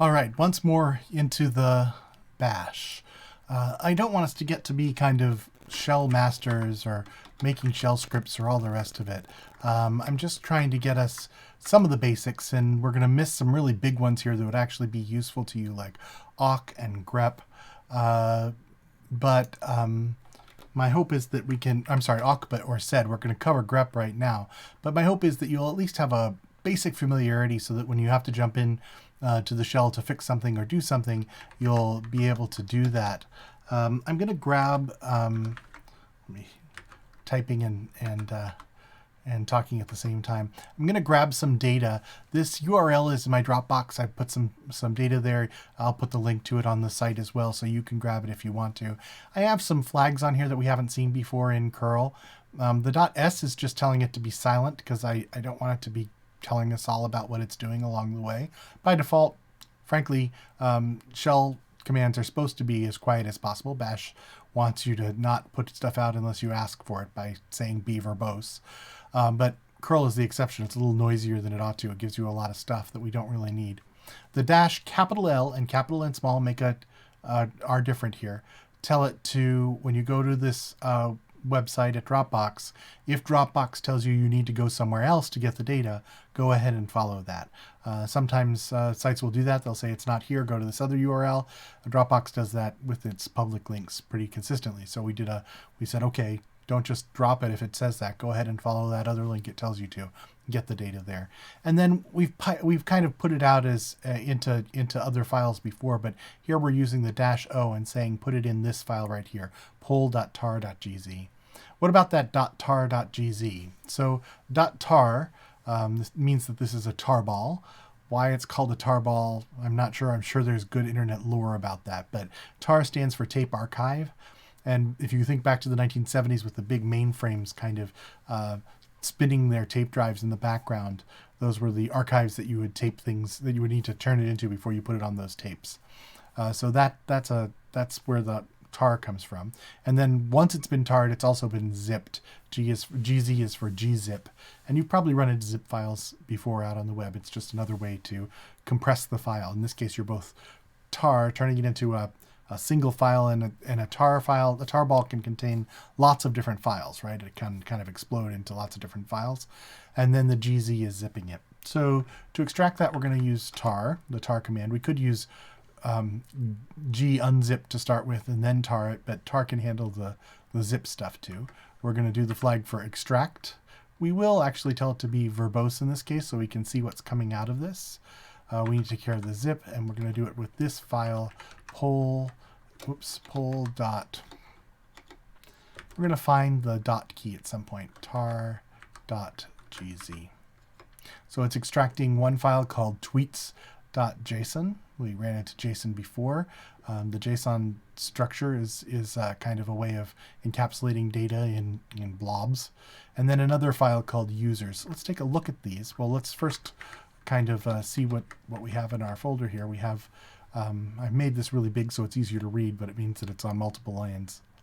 All right, once more into the bash. I don't want us to get to be kind of shell masters or making shell scripts or all the rest of it. I'm just trying to get us some of the basics, and we're going to miss some really big ones here that would actually be useful to you, like awk and grep. But my hope is that we can, I'm sorry, awk or sed. We're going to cover grep right now. But my hope is that you'll at least have a basic familiarity so that when you have to jump in to the shell to fix something or do something, you'll be able to do that. I'm going to grab, typing and talking at the same time. I'm going to grab some data. This URL is in my Dropbox. I put some data there. I'll put the link to it on the site as well, so you can grab it if you want to. I have some flags on here that we haven't seen before in curl. The .s is just telling it to be silent because I don't want it to be telling us all about what it's doing along the way. By default, frankly, shell commands are supposed to be as quiet as possible. Bash wants you to not put stuff out unless you ask for it by saying be verbose. But curl is the exception. It's a little noisier than it ought to. It gives you a lot of stuff that we don't really need. The dash capital L and capital N small are different here. Tell it to, when you go to this website at Dropbox, if Dropbox tells you you need to go somewhere else to get the data, go ahead and follow that. Sometimes sites will do that. They'll say it's not here, go to this other URL. Dropbox does that with its public links pretty consistently. So we said, okay, don't just drop it if it says that. Go ahead and follow that other link it tells you to. Get the data there. And then we've kind of put it out as into other files before, but here we're using the -o and saying put it in this file right here, poll.tar.gz. What about that .tar.gz? So .tar this means that this is a tarball. Why it's called a tarball, I'm not sure. I'm sure there's good internet lore about that, but tar stands for tape archive. And if you think back to the 1970s with the big mainframes kind of spinning their tape drives in the background, those were the archives that you would tape things that you would need to turn it into before you put it on those tapes. So that's where the tar comes from. And then once it's been tarred, it's also been zipped. GZ is for gzip. And you've probably run into zip files before out on the web. It's just another way to compress the file. In this case, you're both turning it into a single file and a tar file. The tarball can contain lots of different files, right? It can kind of explode into lots of different files. And then the GZ is zipping it. So to extract that, we're going to use tar, the tar command. We could use g unzip to start with and then tar it, but tar can handle the zip stuff too. We're going to do the flag for extract. We will actually tell it to be verbose in this case so we can see what's coming out of this. We need to take care of the zip, and we're going to do it with this file, poll dot. We're going to find the dot key at some point, tar.gz. So it's extracting one file called tweets.json. We ran into JSON before. The JSON structure is kind of a way of encapsulating data in blobs. And then another file called users. Let's take a look at these. Well, let's first kind of see what we have in our folder here. We have, I've made this really big so it's easier to read, but it means that it's on multiple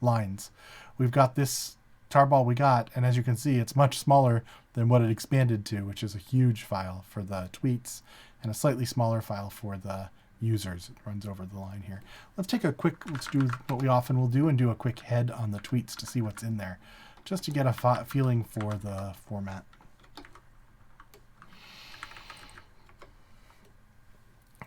lines. We've got this tarball we got, and as you can see, it's much smaller than what it expanded to, which is a huge file for the tweets and a slightly smaller file for the users. It runs over the line here. Let's do what we often will do and do a quick head on the tweets to see what's in there, just to get a feeling for the format.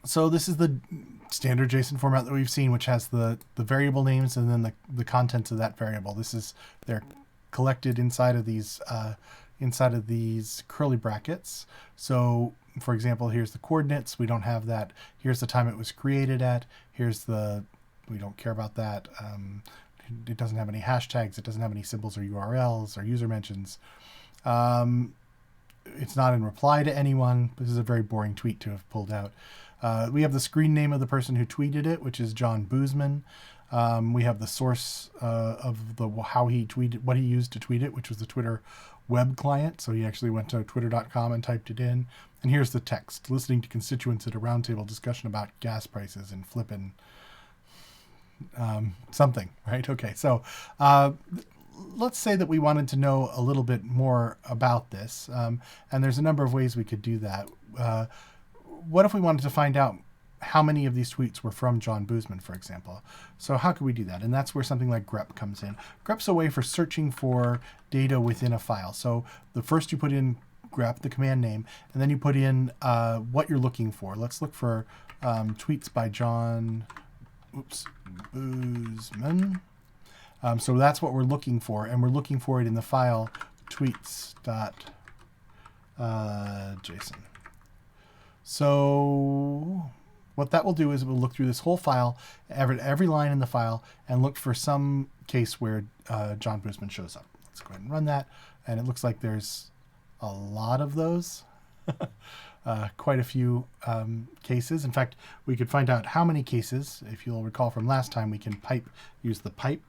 So this is the standard JSON format that we've seen, which has the variable names and then the contents of that variable. They're collected inside of these curly brackets. So for example, here's the coordinates. We don't have that. Here's the time it was created at. We don't care about that. It doesn't have any hashtags. It doesn't have any symbols or URLs or user mentions. It's not in reply to anyone. This is a very boring tweet to have pulled out. We have the screen name of the person who tweeted it, which is John Boozman. We have the source of how he tweeted, what he used to tweet it, which was the Twitter web client. So he actually went to twitter.com and typed it in. And here's the text: listening to constituents at a roundtable discussion about gas prices and flipping something, right? Okay, so let's say that we wanted to know a little bit more about this. And there's a number of ways we could do that. What if we wanted to find out how many of these tweets were from John Boozman, for example. So how could we do that? And that's where something like grep comes in. Grep's a way for searching for data within a file. So the first you put in grep, the command name, and then you put in what you're looking for. Let's look for tweets by John Boozman. So that's what we're looking for, and we're looking for it in the file tweets.json. So what that will do is it will look through this whole file, every line in the file, and look for some case where John Boozman shows up. Let's go ahead and run that, and it looks like there's a lot of those, quite a few cases. In fact, we could find out how many cases. If you'll recall from last time, we can use the pipe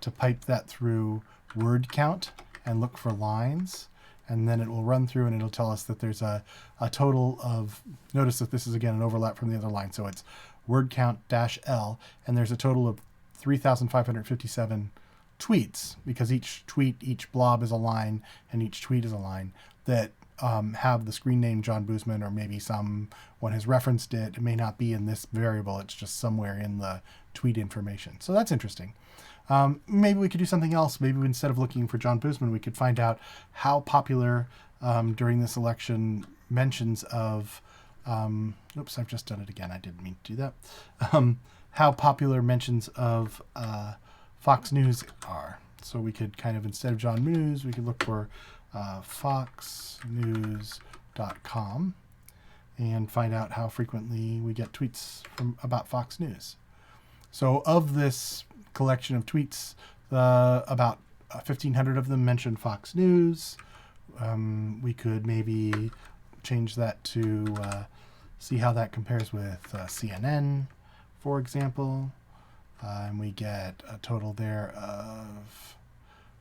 to pipe that through word count and look for lines. And then it will run through and it'll tell us that there's a total of, notice that this is again an overlap from the other line. So it's word count -L, and there's a total of 3,557 tweets, because each tweet, each blob is a line, and each tweet is a line that have the screen name John Boozman, or maybe someone has referenced it. It may not be in this variable. It's just somewhere in the tweet information. So that's interesting. Maybe we could do something else. Maybe instead of looking for John Boozman, we could find out how popular during this election mentions of, oops, I've just done it again. I didn't mean to do that. How popular mentions of Fox News are. So we could kind of, instead of John News, we could look for foxnews.com and find out how frequently we get tweets about Fox News. So of this collection of tweets, about 1,500 of them mention Fox News. We could maybe change that to see how that compares with CNN, for example. And we get a total there of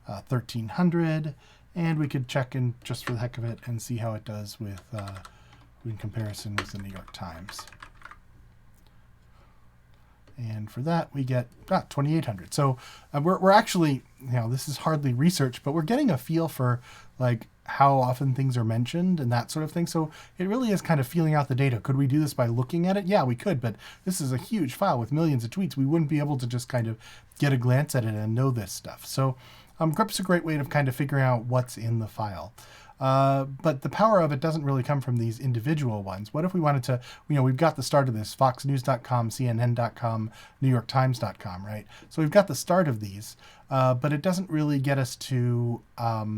1,300. And we could check in just for the heck of it and see how it does with in comparison with the New York Times. And for that, we get 2,800. So we're actually, this is hardly research, but we're getting a feel for like how often things are mentioned and that sort of thing. So it really is kind of feeling out the data. Could we do this by looking at it? Yeah, we could, but this is a huge file with millions of tweets. We wouldn't be able to just kind of get a glance at it and know this stuff. So grep's a great way of kind of figuring out what's in the file. But the power of it doesn't really come from these individual ones. What if we wanted to, we've got the start of this, foxnews.com, cnn.com, newyorktimes.com, right? So we've got the start of these, but it doesn't really get us to, how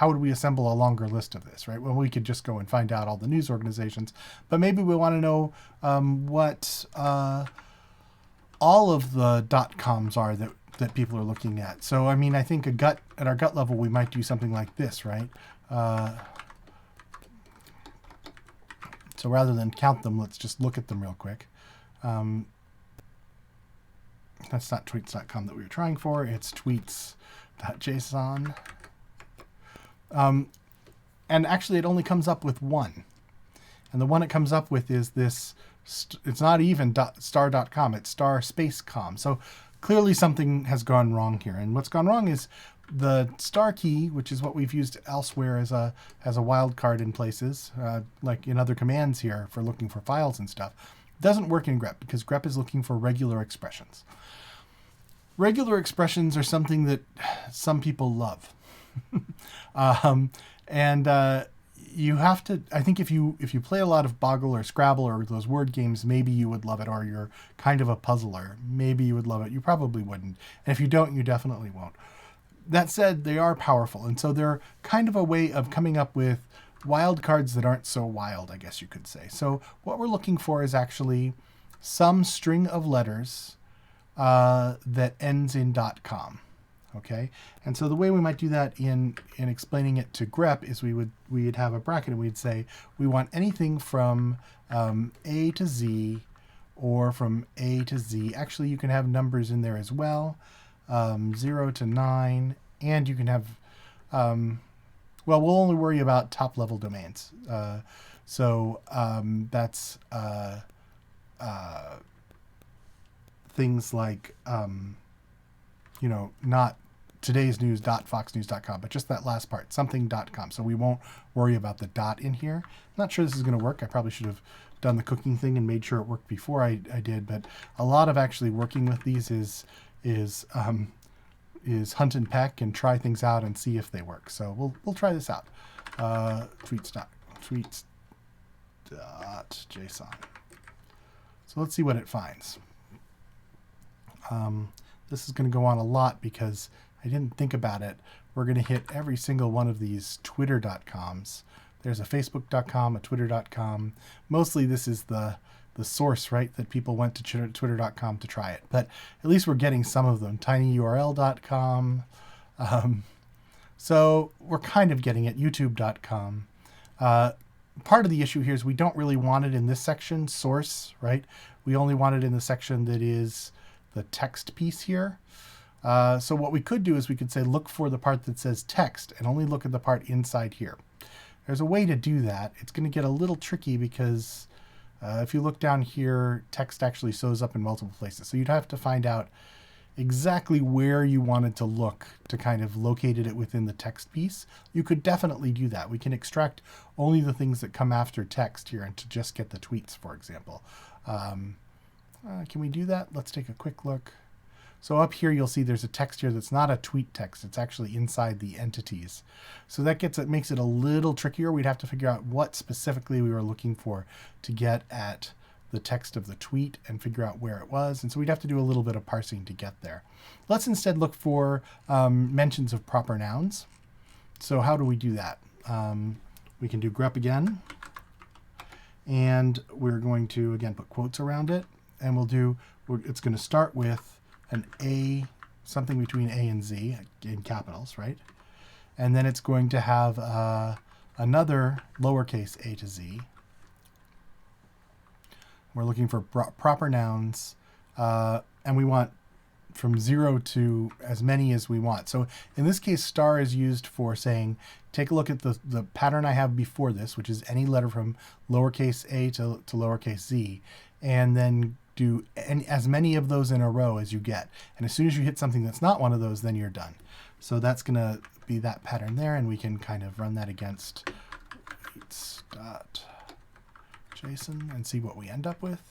would we assemble a longer list of this, right? Well, we could just go and find out all the news organizations, but maybe we want to know what all of the .coms are that people are looking at. So, I think at our gut level, we might do something like this, right? So rather than count them, let's just look at them real quick. That's not tweets.com that we were trying for. It's tweets.json. And actually, it only comes up with one. And the one it comes up with is this, it's not even star.com, it's star space com. So clearly something has gone wrong here. And what's gone wrong is the star key, which is what we've used elsewhere as a wildcard in places, like in other commands here for looking for files and stuff, doesn't work in grep because grep is looking for regular expressions. Regular expressions are something that some people love. You have to, I think if you play a lot of Boggle or Scrabble or those word games, maybe you would love it, or you're kind of a puzzler, maybe you would love it. You probably wouldn't. And if you don't, you definitely won't. That said, they are powerful. And so they're kind of a way of coming up with wild cards that aren't so wild, I guess you could say. So what we're looking for is actually some string of letters that ends in .com. Okay, and so the way we might do that in explaining it to grep is we'd have a bracket and we'd say we want anything from A to Z or from A to Z. Actually, you can have numbers in there as well, 0 to 9, and you can have, well, we'll only worry about top level domains. That's things like, not todaysnews.foxnews.com, but just that last part, something.com. So we won't worry about the dot in here. I'm not sure this is going to work. I probably should have done the cooking thing and made sure it worked before I did, but a lot of actually working with these is hunt and peck and try things out and see if they work. So we'll try this out. Tweets.json. So let's see what it finds. This is going to go on a lot because I didn't think about it. We're going to hit every single one of these twitter.coms. There's a facebook.com, a twitter.com. Mostly this is the source, right, that people went to twitter.com to try it. But at least we're getting some of them. tinyurl.com. So we're kind of getting it. youtube.com. Part of the issue here is we don't really want it in this section, source, right? We only want it in the section that is the text piece here. So what we could do is we could say look for the part that says text and only look at the part inside here. There's a way to do that. It's going to get a little tricky because if you look down here, text actually shows up in multiple places. So you'd have to find out exactly where you wanted to look to kind of locate it within the text piece. You could definitely do that. We can extract only the things that come after text here and to just get the tweets, for example. Can we do that? Let's take a quick look. So up here, you'll see there's a text here that's not a tweet text. It's actually inside the entities. So that makes it a little trickier. We'd have to figure out what specifically we were looking for to get at the text of the tweet and figure out where it was. And so we'd have to do a little bit of parsing to get there. Let's instead look for mentions of proper nouns. So how do we do that? We can do grep again. And we're going to, again, put quotes around it. And it's going to start with an A, something between A and Z in capitals, right? And then it's going to have another lowercase a to Z. We're looking for proper nouns, and we want from 0 to as many as we want. So in this case, star is used for saying, take a look at the pattern I have before this, which is any letter from lowercase a to lowercase z, and then do as many of those in a row as you get. And as soon as you hit something that's not one of those, then you're done. So that's going to be that pattern there, and we can kind of run that against tweets.json and see what we end up with.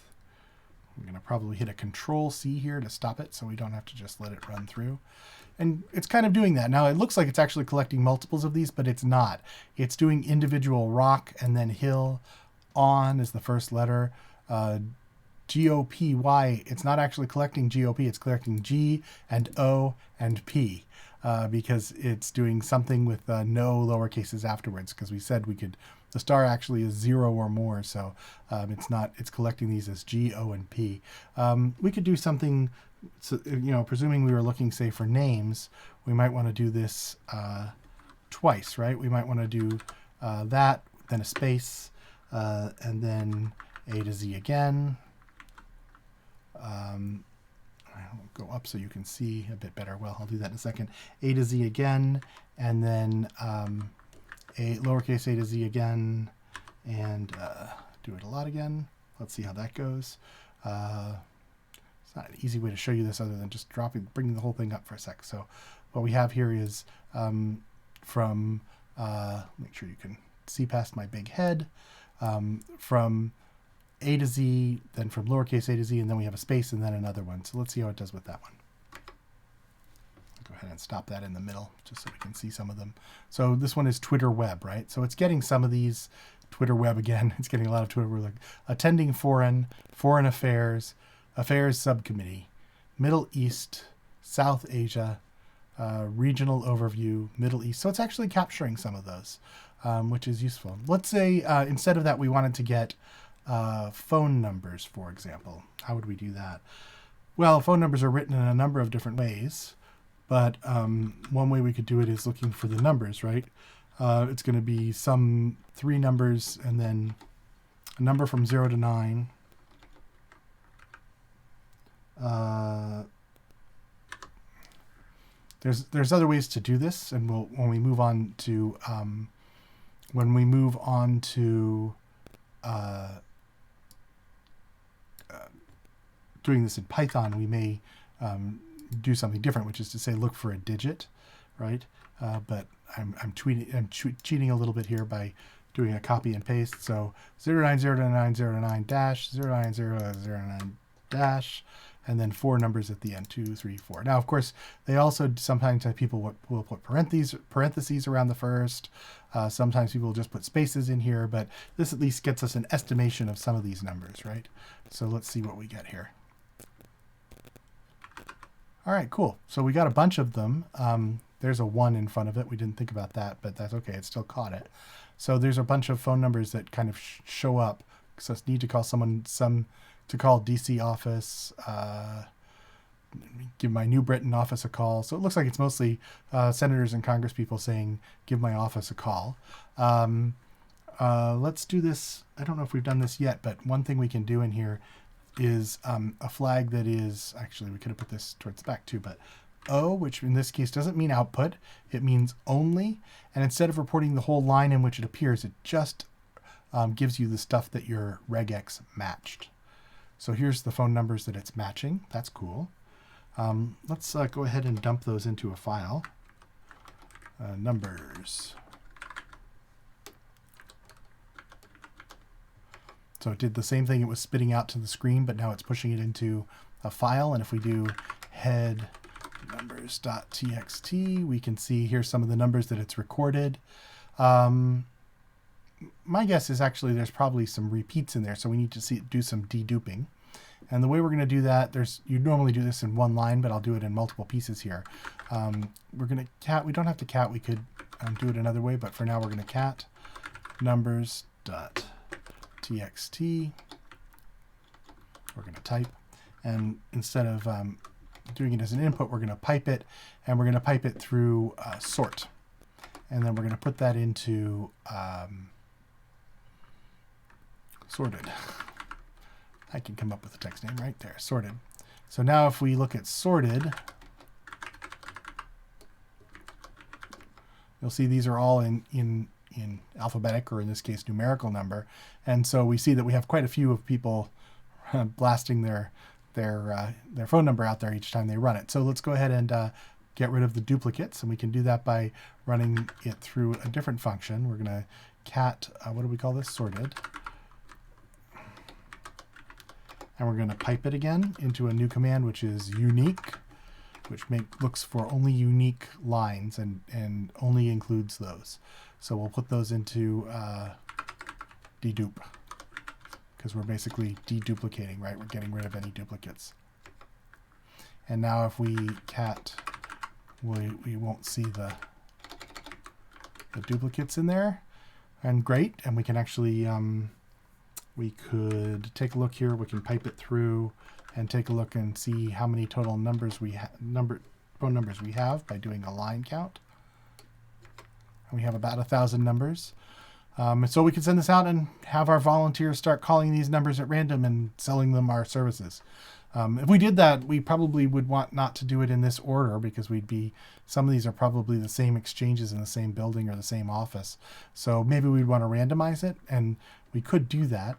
I'm going to probably hit a Control-C here to stop it so we don't have to just let it run through. And it's kind of doing that. Now, it looks like it's actually collecting multiples of these, but it's not. It's doing individual rock and then hill. On is the first letter. G-O-P-Y, it's not actually collecting G-O-P, it's collecting G and O and P because it's doing something with no lower cases afterwards, because we said the star actually is 0 or more, so it's collecting these as G, O, and P. We could do something, so, presuming we were looking, say, for names, we might want to do this twice, right? We might want to do that, then a space, and then A to Z again. I'll go up so you can see a bit better. Well, I'll do that in a second. A to Z again, and then a lowercase a to Z again, and do it a lot again. Let's see how that goes. It's not an easy way to show you this other than just bringing the whole thing up for a sec. So what we have here is from, make sure you can see past my big head, from A to Z, then from lowercase a to Z, and then we have a space and then another one. So let's see how it does with that one. Go ahead and stop that in the middle just so we can see some of them. So this one is Twitter web, right? So it's getting some of these. Twitter web again. It's getting a lot of Twitter. We're like attending foreign affairs subcommittee, Middle East, South Asia, regional overview, Middle East. So it's actually capturing some of those, which is useful. Let's say instead of that, we wanted to get phone numbers, for example. How would we do that? Well, phone numbers are written in a number of different ways, but one way we could do it is looking for the numbers, right? It's going to be some 3 numbers and then a number from 0 to 9. There's other ways to do this, and when we move on to doing this in Python, we may do something different, which is to say look for a digit, right? But I'm cheating a little bit here by doing a copy and paste. So 0900909 dash 09009 dash, and then 4 numbers at the end, 2, 3, 4. Now, of course, they also sometimes have people will put parentheses around the first. Sometimes people will just put spaces in here, but this at least gets us an estimation of some of these numbers, right? So let's see what we get here. All right, cool. So we got a bunch of them. There's a 1 in front of it. We didn't think about that, but that's okay. It still caught it. So there's a bunch of phone numbers that kind of show up. So I need to call to call DC office, give my New Britain office a call. So it looks like it's mostly senators and Congress people saying, give my office a call. Let's do this. I don't know if we've done this yet, but one thing we can do in here is a flag that is, actually we could have put this towards the back too, but O, which in this case doesn't mean output, it means only. And instead of reporting the whole line in which it appears, it just gives you the stuff that your regex matched. So here's the phone numbers that it's matching. That's cool. Let's go ahead and dump those into a file. Numbers. So it did the same thing it was spitting out to the screen, but now it's pushing it into a file. And if we do head numbers.txt, we can see here's some of the numbers that it's recorded. My guess is actually there's probably some repeats in there, so we need to do some deduping. And the way we're going to do that, you normally do this in one line, but I'll do it in multiple pieces here. We're going to cat. We don't have to cat. We could do it another way, but for now we're going to cat numbers.txt. We're going to type, and instead of doing it as an input, we're going to pipe it, and we're going to pipe it through sort. And then we're going to put that into sorted. I can come up with a text name right there, sorted. So now if we look at sorted, you'll see these are all in alphabetic, or in this case numerical number. And so we see that we have quite a few of people blasting their phone number out there each time they run it. So let's go ahead and get rid of the duplicates, and we can do that by running it through a different function. We're going to cat, what do we call this? Sorted. And we're going to pipe it again into a new command, which is unique, which looks for only unique lines and only includes those. So we'll put those into dedupe, because we're basically deduplicating, right? We're getting rid of any duplicates. And now if we cat, we won't see the duplicates in there. And great, and we can actually we could take a look here. We can pipe it through and take a look and see how many total phone numbers we have by doing a line count. And we have about 1,000 numbers. So we can send this out and have our volunteers start calling these numbers at random and selling them our services. If we did that, we probably would want not to do it in this order, because some of these are probably the same exchanges in the same building or the same office. So maybe we'd want to randomize it, and we could do that.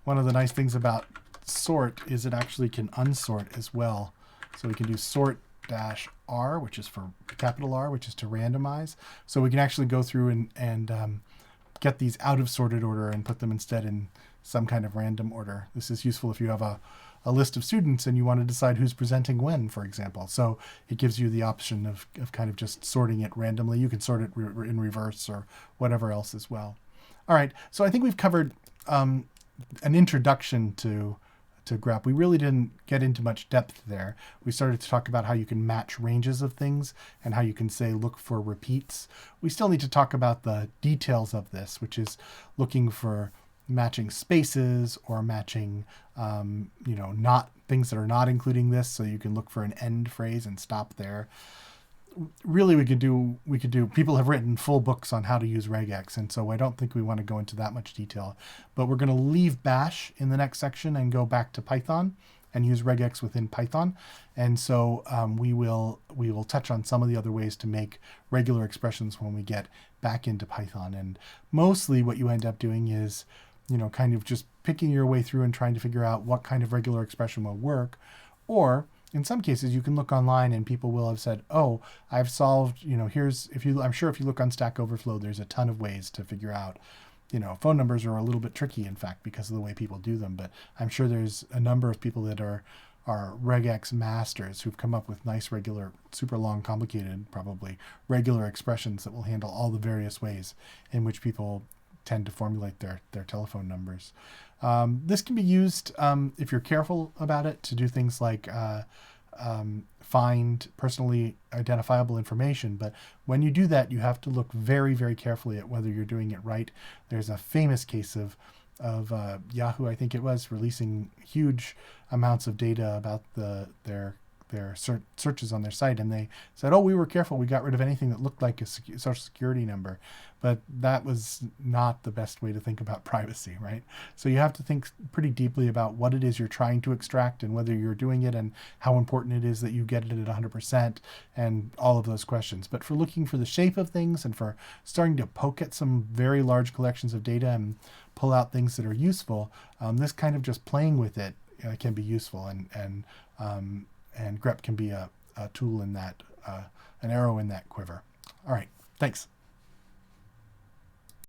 One of the nice things about sort is it actually can unsort as well. So we can do sort-r, which is for capital R, which is to randomize. So we can actually go through and get these out of sorted order and put them instead in some kind of random order. This is useful if you have a list of students and you want to decide who's presenting when, for example. So it gives you the option of kind of just sorting it randomly. You can sort it in reverse or whatever else as well. All right, so I think we've covered an introduction to grep. We really didn't get into much depth there. We started to talk about how you can match ranges of things and how you can say look for repeats. We still need to talk about the details of this, which is looking for matching spaces or matching not things that are not including this, so you can look for an end phrase and stop there. Really, we could do people have written full books on how to use regex, and so I don't think we want to go into that much detail, but we're going to leave bash in the next section and go back to Python and use regex within Python. And so we will touch on some of the other ways to make regular expressions when we get back into Python. And mostly what you end up doing is kind of just picking your way through and trying to figure out what kind of regular expression will work, or in some cases you can look online and people will have said, oh, I've solved, I'm sure if you look on Stack Overflow, there's a ton of ways to figure out, phone numbers are a little bit tricky, in fact, because of the way people do them. But I'm sure there's a number of people that are regex masters who've come up with nice, regular, super long, complicated, probably regular expressions that will handle all the various ways in which people tend to formulate their telephone numbers. This can be used, if you're careful about it, to do things like find personally identifiable information. But when you do that, you have to look very, very carefully at whether you're doing it right. There's a famous case of Yahoo, I think it was, releasing huge amounts of data about their searches on their site, and they said, oh, we were careful, we got rid of anything that looked like a social security number. But that was not the best way to think about privacy, right? So you have to think pretty deeply about what it is you're trying to extract and whether you're doing it and how important it is that you get it at 100% and all of those questions. But for looking for the shape of things and for starting to poke at some very large collections of data and pull out things that are useful, this kind of just playing with it can be useful, and grep can be a tool in that, an arrow in that quiver. All right, thanks.